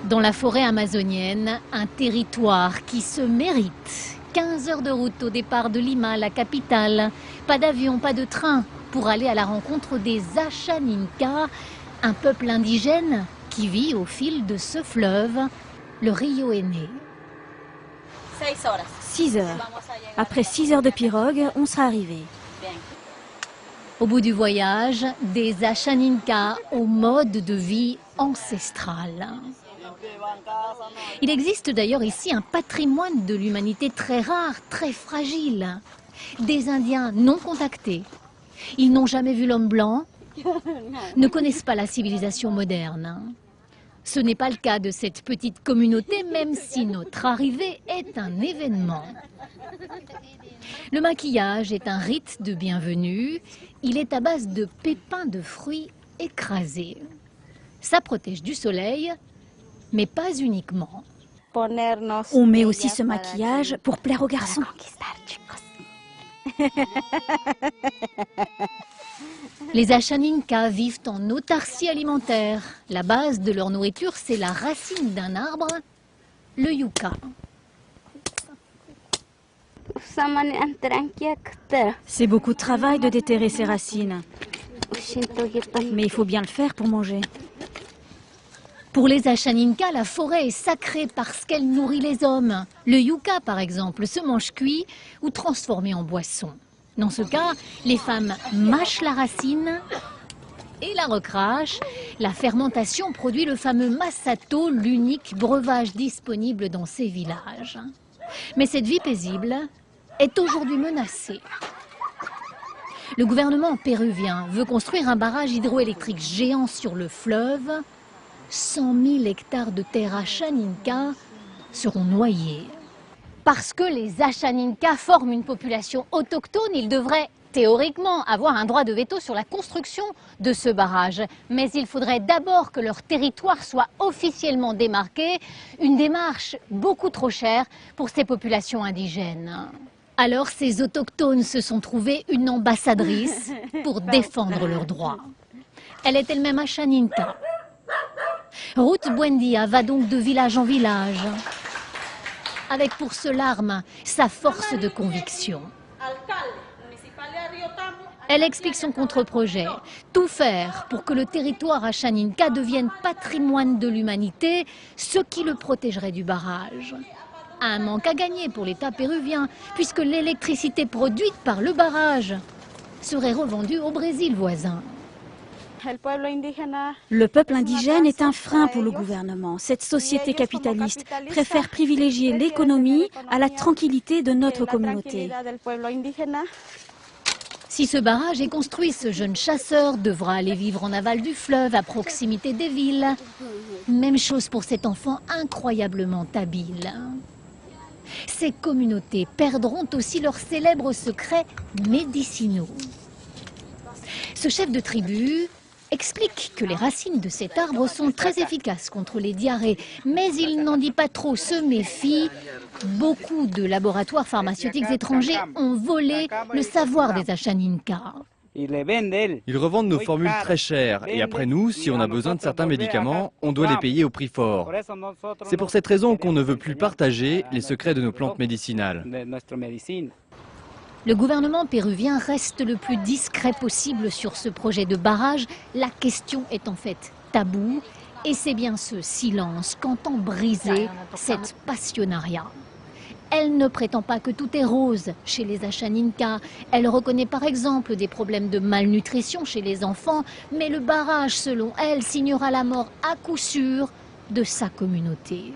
Dans la forêt amazonienne, un territoire qui se mérite. 15 heures de route au départ de Lima, la capitale. Pas d'avion, pas de train pour aller à la rencontre des Ashaninka, un peuple indigène qui vit au fil de ce fleuve, le Rio Ene. 6 heures. Après 6 heures de pirogue, on sera arrivé. Au bout du voyage, des Ashaninka au mode de vie ancestral. Il existe d'ailleurs ici un patrimoine de l'humanité très rare, très fragile. Des Indiens non contactés. Ils n'ont jamais vu l'homme blanc, ne connaissent pas la civilisation moderne. Ce n'est pas le cas de cette petite communauté, même si notre arrivée est un événement. Le maquillage est un rite de bienvenue. Il est à base de pépins de fruits écrasés. Ça protège du soleil, mais pas uniquement. On met aussi ce maquillage pour plaire aux garçons. Les Ashaninka vivent en autarcie alimentaire. La base de leur nourriture, c'est la racine d'un arbre, le yucca. C'est beaucoup de travail de déterrer ces racines. Mais il faut bien le faire pour manger. Pour les Ashaninka, la forêt est sacrée parce qu'elle nourrit les hommes. Le yucca, par exemple, se mange cuit ou transformé en boisson. Dans ce cas, les femmes mâchent la racine et la recrachent. La fermentation produit le fameux masato, l'unique breuvage disponible dans ces villages. Mais cette vie paisible est aujourd'hui menacée. Le gouvernement péruvien veut construire un barrage hydroélectrique géant sur le fleuve. 100 000 hectares de terre Ashaninka seront noyés. Parce que les Ashaninka forment une population autochtone, ils devraient théoriquement avoir un droit de veto sur la construction de ce barrage. Mais il faudrait d'abord que leur territoire soit officiellement démarqué, une démarche beaucoup trop chère pour ces populations indigènes. Alors ces autochtones se sont trouvés une ambassadrice pour défendre leurs droits. Elle est elle-même Ashaninka. Ruth Buendia va donc de village en village, avec pour seule arme sa force de conviction. Elle explique son contre-projet, tout faire pour que le territoire Ashaninka devienne patrimoine de l'humanité, ce qui le protégerait du barrage. Un manque à gagner pour l'État péruvien, puisque l'électricité produite par le barrage serait revendue au Brésil voisin. Le peuple indigène est un frein pour le gouvernement. Cette société capitaliste préfère privilégier l'économie à la tranquillité de notre communauté. Si ce barrage est construit, ce jeune chasseur devra aller vivre en aval du fleuve, à proximité des villes. Même chose pour cet enfant incroyablement habile. Ces communautés perdront aussi leurs célèbres secrets médicinaux. Ce chef de tribu explique que les racines de cet arbre sont très efficaces contre les diarrhées, mais il n'en dit pas trop, se méfie. Beaucoup de laboratoires pharmaceutiques étrangers ont volé le savoir des Ashaninka. Ils revendent nos formules très chères et après nous, si on a besoin de certains médicaments, on doit les payer au prix fort. C'est pour cette raison qu'on ne veut plus partager les secrets de nos plantes médicinales. Le gouvernement péruvien reste le plus discret possible sur ce projet de barrage. La question est en fait taboue et c'est bien ce silence qu'entend briser cette passionnariat. Elle ne prétend pas que tout est rose chez les Ashaninka. Elle reconnaît par exemple des problèmes de malnutrition chez les enfants, mais le barrage, selon elle, signera la mort à coup sûr de sa communauté.